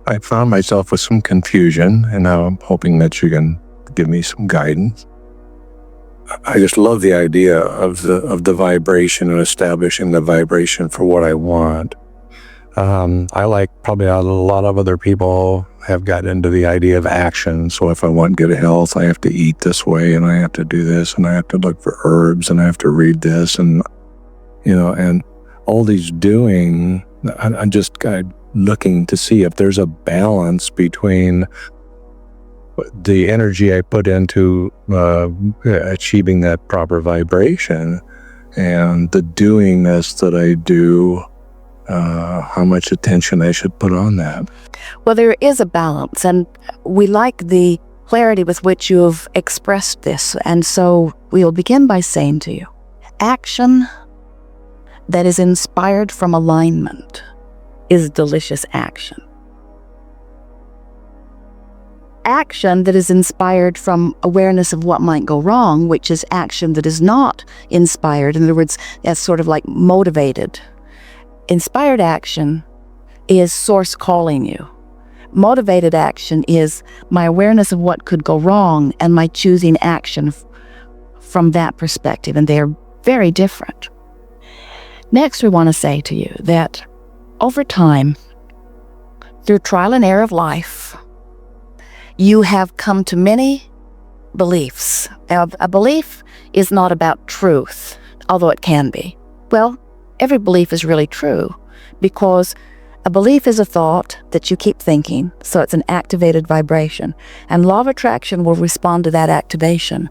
I found myself with some confusion, and now I'm hoping that you can give me some guidance. I just love the idea of the vibration and establishing the vibration for what I want. I, like probably a lot of other people, have gotten into the idea of action. So if I want good health, I have to eat this way, and I have to do this, and I have to look for herbs, and I have to read this, and and all these doing. I'm just looking to see if there's a balance between the energy I put into achieving that proper vibration and the doingness that I do, how much attention I should put on that. Well, there is a balance, and we like the clarity with which you have expressed this. And so we'll begin by saying to you, action that is inspired from alignment is delicious action. Action that is inspired from awareness of what might go wrong, which is action that is not inspired. In other words, that's sort of like motivated. Inspired action is source calling you. Motivated action is my awareness of what could go wrong and my choosing action from that perspective, and they are very different. Next, we want to say to you that over time, through trial and error of life, you have come to many beliefs. A belief is not about truth, although it can be. Well, every belief is really true, because a belief is a thought that you keep thinking, so it's an activated vibration. And law of attraction will respond to that activation.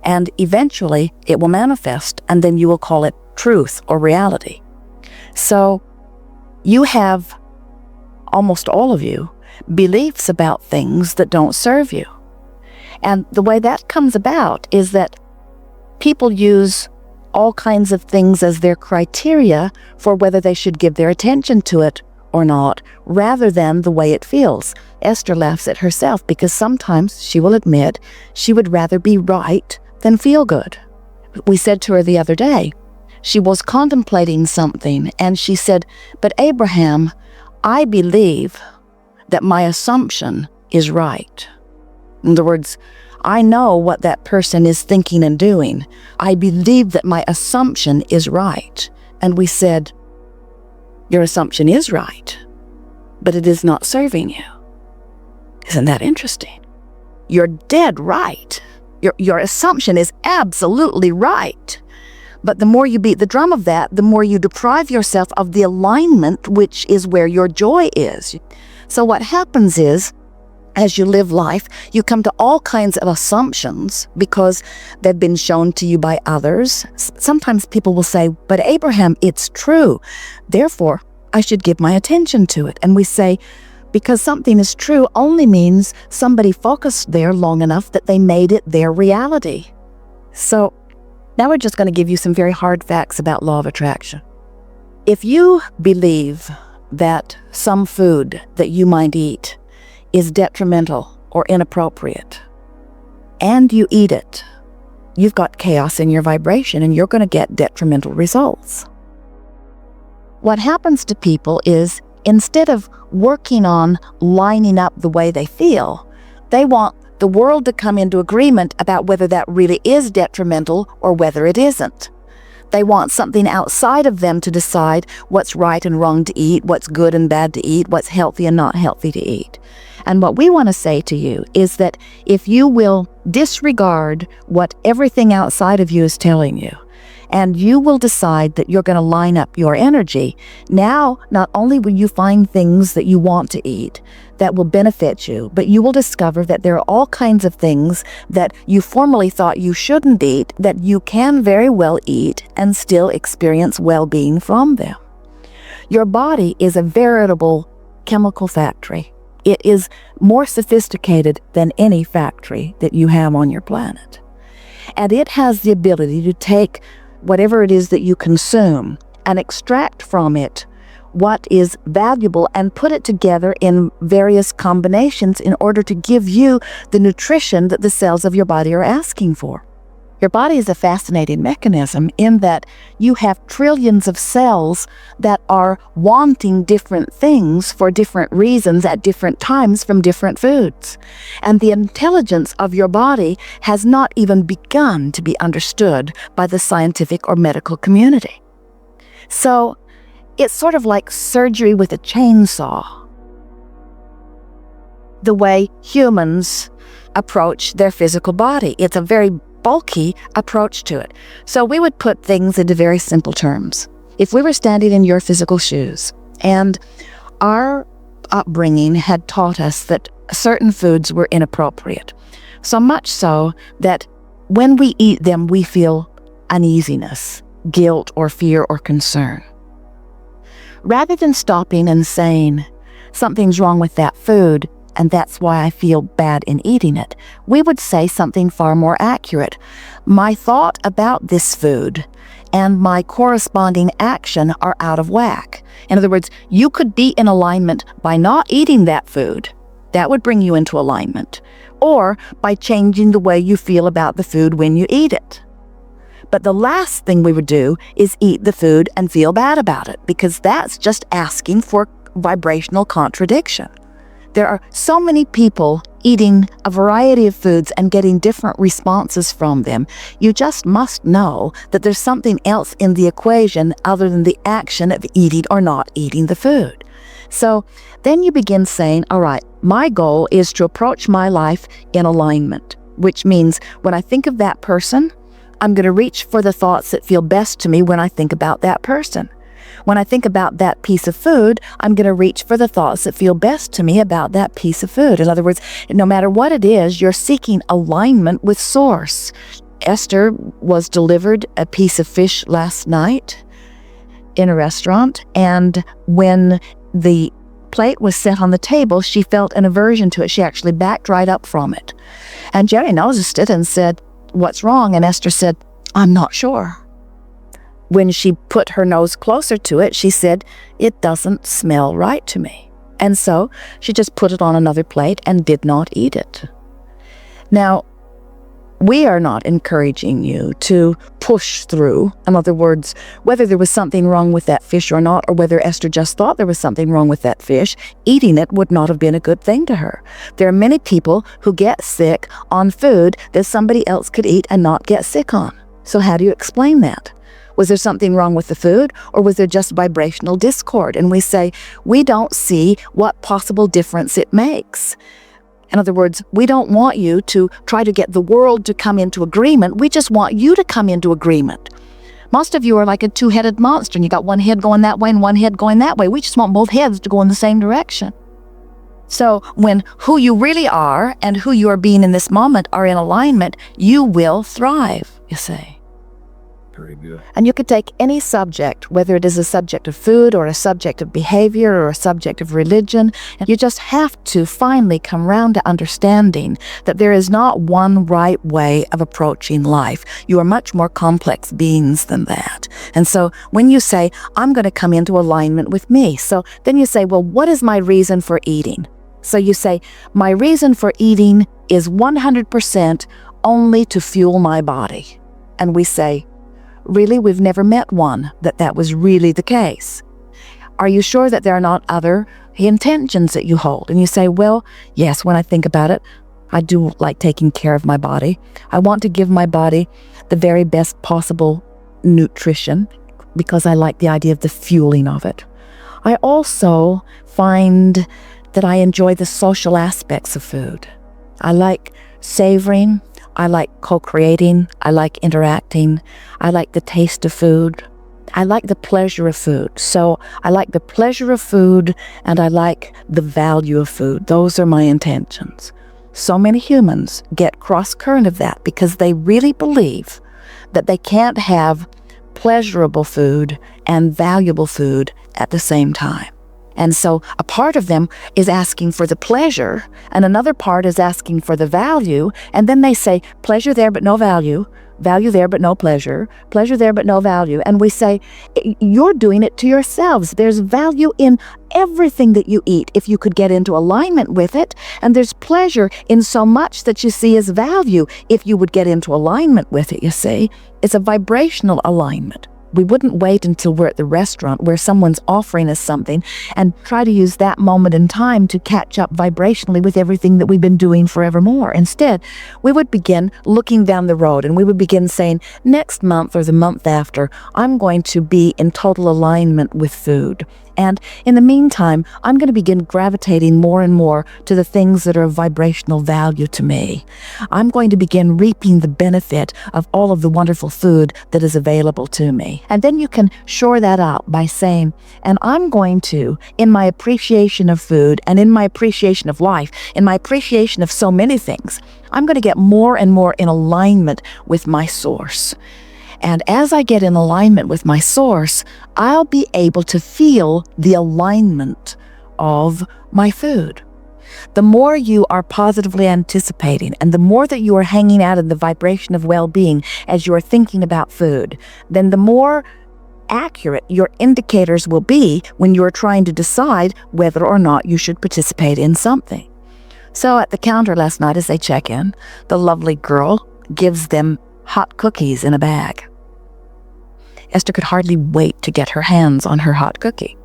And eventually, it will manifest, and then you will call it truth or reality. So, you have, almost all of you, beliefs about things that don't serve you. And the way that comes about is that people use all kinds of things as their criteria for whether they should give their attention to it or not, rather than the way it feels. Esther laughs at herself because sometimes she will admit she would rather be right than feel good. We said to her the other day, she was contemplating something, and she said, "But Abraham, I believe that my assumption is right." In other words, I know what that person is thinking and doing. I believe that my assumption is right. And we said, your assumption is right, but it is not serving you. Isn't that interesting? You're dead right. Your assumption is absolutely right. But the more you beat the drum of that, the more you deprive yourself of the alignment, which is where your joy is. So what happens is, as you live life, you come to all kinds of assumptions because they've been shown to you by others. Sometimes people will say, "But Abraham, it's true. Therefore, I should give my attention to it." And we say, because something is true only means somebody focused there long enough that they made it their reality. So now we're just going to give you some very hard facts about law of attraction. If you believe that some food that you might eat is detrimental or inappropriate, and you eat it, you've got chaos in your vibration, and you're going to get detrimental results. What happens to people is, instead of working on lining up the way they feel, they want the world to come into agreement about whether that really is detrimental or whether it isn't. They want something outside of them to decide what's right and wrong to eat, what's good and bad to eat, what's healthy and not healthy to eat. And what we want to say to you is that if you will disregard what everything outside of you is telling you, and you will decide that you're going to line up your energy, now not only will you find things that you want to eat that will benefit you, but you will discover that there are all kinds of things that you formerly thought you shouldn't eat that you can very well eat and still experience well-being from them. Your body is a veritable chemical factory. It is more sophisticated than any factory that you have on your planet. And it has the ability to take whatever it is that you consume and extract from it what is valuable and put it together in various combinations in order to give you the nutrition that the cells of your body are asking for. Your body is a fascinating mechanism in that you have trillions of cells that are wanting different things for different reasons at different times from different foods. And the intelligence of your body has not even begun to be understood by the scientific or medical community. So it's sort of like surgery with a chainsaw, the way humans approach their physical body. It's a very bulky approach to it. So we would put things into very simple terms. If we were standing in your physical shoes and our upbringing had taught us that certain foods were inappropriate, so much so that when we eat them, we feel uneasiness, guilt, or fear or concern. Rather than stopping and saying, something's wrong with that food, and that's why I feel bad in eating it, we would say something far more accurate. My thought about this food and my corresponding action are out of whack. In other words, you could be in alignment by not eating that food. That would bring you into alignment. Or by changing the way you feel about the food when you eat it. But the last thing we would do is eat the food and feel bad about it, because that's just asking for vibrational contradiction. There are so many people eating a variety of foods and getting different responses from them. You just must know that there's something else in the equation other than the action of eating or not eating the food. So then you begin saying, all right, my goal is to approach my life in alignment, which means when I think of that person, I'm going to reach for the thoughts that feel best to me when I think about that person. When I think about that piece of food, I'm going to reach for the thoughts that feel best to me about that piece of food. In other words, no matter what it is, you're seeking alignment with Source. Esther was delivered a piece of fish last night in a restaurant, and when the plate was set on the table, she felt an aversion to it. She actually backed right up from it. And Jerry noticed it and said, "What's wrong?" And Esther said, "I'm not sure." When she put her nose closer to it, she said, "It doesn't smell right to me." And so she just put it on another plate and did not eat it. Now, we are not encouraging you to push through. In other words, whether there was something wrong with that fish or not, or whether Esther just thought there was something wrong with that fish, eating it would not have been a good thing to her. There are many people who get sick on food that somebody else could eat and not get sick on. So how do you explain that? Was there something wrong with the food, or was there just vibrational discord? And we say, we don't see what possible difference it makes. In other words, we don't want you to try to get the world to come into agreement. We just want you to come into agreement. Most of you are like a two-headed monster, and you got one head going that way and one head going that way. We just want both heads to go in the same direction. So when who you really are and who you are being in this moment are in alignment, you will thrive, you see. Very good. And you could take any subject, whether it is a subject of food or a subject of behavior or a subject of religion, and you just have to finally come round to understanding that there is not one right way of approaching life. You are much more complex beings than that. And so when you say, I'm going to come into alignment with me, so then you say, well, what is my reason for eating? So you say, my reason for eating is 100% only to fuel my body. And we say, really, we've never met one that was really the case. Are you sure that there are not other intentions that you hold? And you say, well, yes, when I think about it, I do like taking care of my body. I want to give my body the very best possible nutrition because I like the idea of the fueling of it. I also find that I enjoy the social aspects of food. I like savoring. I like co-creating, I like interacting, I like the taste of food, I like the pleasure of food. So I like the pleasure of food and I like the value of food. Those are my intentions. So many humans get cross-current of that because they really believe that they can't have pleasurable food and valuable food at the same time. And so a part of them is asking for the pleasure, and another part is asking for the value, and then they say, pleasure there but no value, value there but no pleasure, pleasure there but no value. And we say, you're doing it to yourselves. There's value in everything that you eat if you could get into alignment with it, and there's pleasure in so much that you see as value if you would get into alignment with it, you see. It's a vibrational alignment. We wouldn't wait until we're at the restaurant where someone's offering us something and try to use that moment in time to catch up vibrationally with everything that we've been doing forevermore. Instead, we would begin looking down the road, and we would begin saying, next month or the month after, I'm going to be in total alignment with food. And in the meantime, I'm going to begin gravitating more and more to the things that are of vibrational value to me. I'm going to begin reaping the benefit of all of the wonderful food that is available to me. And then you can shore that up by saying, and I'm going to, in my appreciation of food and in my appreciation of life, in my appreciation of so many things, I'm going to get more and more in alignment with my source. And as I get in alignment with my source, I'll be able to feel the alignment of my food. The more you are positively anticipating, and the more that you are hanging out in the vibration of well-being as you are thinking about food, then the more accurate your indicators will be when you are trying to decide whether or not you should participate in something. So at the counter last night as they check in, the lovely girl gives them hot cookies in a bag. Esther could hardly wait to get her hands on her hot cookie.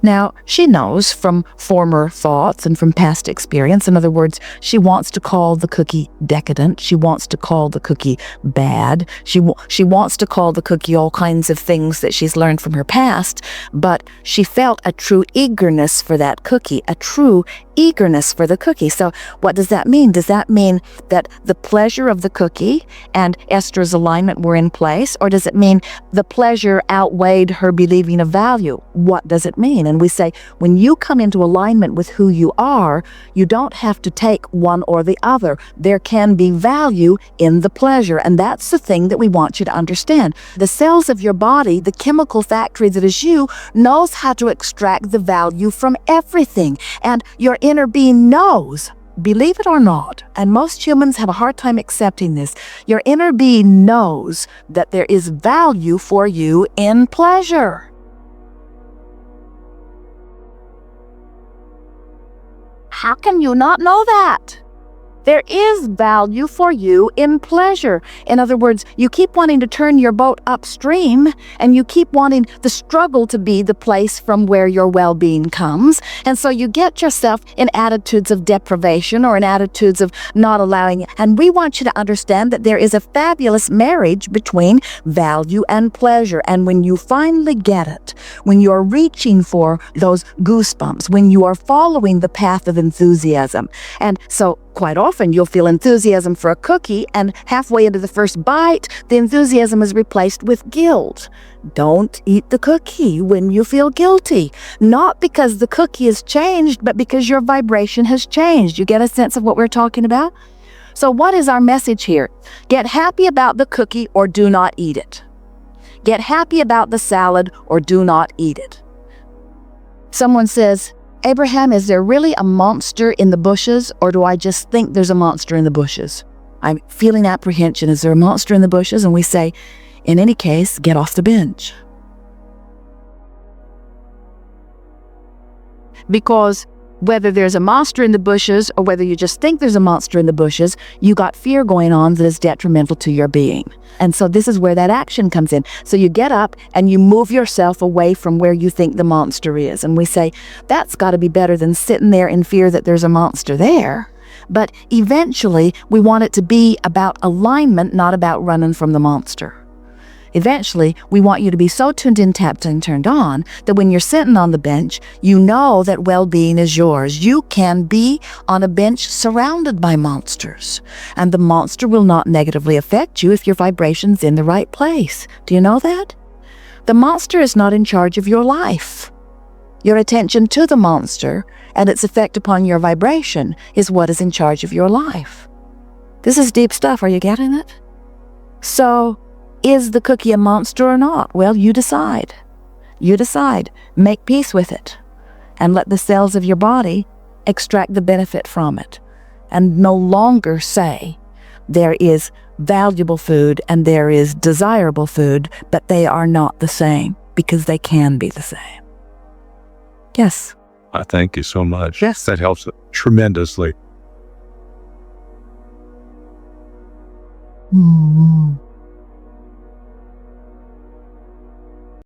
Now, she knows from former thoughts and from past experience, in other words, she wants to call the cookie decadent, she wants to call the cookie bad, she wants to call the cookie all kinds of things that she's learned from her past, but she felt a true eagerness for that cookie, a true eagerness for the cookie. So what does that mean? Does that mean that the pleasure of the cookie and Esther's alignment were in place, or does it mean the pleasure outweighed her believing of value? What does it mean? And we say, when you come into alignment with who you are, you don't have to take one or the other. There can be value in the pleasure, and that's the thing that we want you to understand. The cells of your body, the chemical factory that is you, knows how to extract the value from everything, and your inner being knows, believe it or not, and most humans have a hard time accepting this, your inner being knows that there is value for you in pleasure. How can you not know that? There is value for you in pleasure. In other words, you keep wanting to turn your boat upstream, and you keep wanting the struggle to be the place from where your well-being comes. And so you get yourself in attitudes of deprivation or in attitudes of not allowing. And we want you to understand that there is a fabulous marriage between value and pleasure. And when you finally get it, when you're reaching for those goosebumps, when you are following the path of enthusiasm, and so quite often you'll feel enthusiasm for a cookie, and halfway into the first bite, the enthusiasm is replaced with guilt. Don't eat the cookie when you feel guilty. Not because the cookie has changed, but because your vibration has changed. You get a sense of what we're talking about? So what is our message here? Get happy about the cookie or do not eat it. Get happy about the salad or do not eat it. Someone says, Abraham, is there really a monster in the bushes, or do I just think there's a monster in the bushes? I'm feeling apprehension. Is there a monster in the bushes? And we say, in any case, get off the bench. Because whether there's a monster in the bushes or whether you just think there's a monster in the bushes, you got fear going on that is detrimental to your being. And so this is where that action comes in. So you get up and you move yourself away from where you think the monster is. And we say, that's got to be better than sitting there in fear that there's a monster there. But eventually, we want it to be about alignment, not about running from the monster. Eventually, we want you to be so tuned in, tapped, and turned on that when you're sitting on the bench, you know that well-being is yours. You can be on a bench surrounded by monsters, and the monster will not negatively affect you if your vibration's in the right place. Do you know that? The monster is not in charge of your life. Your attention to the monster and its effect upon your vibration is what is in charge of your life. This is deep stuff. Are you getting it? So, is the cookie a monster or not? Well, you decide. You decide. Make peace with it. and let the cells of your body extract the benefit from it, and no longer say there is valuable food and there is desirable food, but they are not the same, because they can be the same. Yes. Thank you so much. Yes. That helps tremendously. Mm-hmm.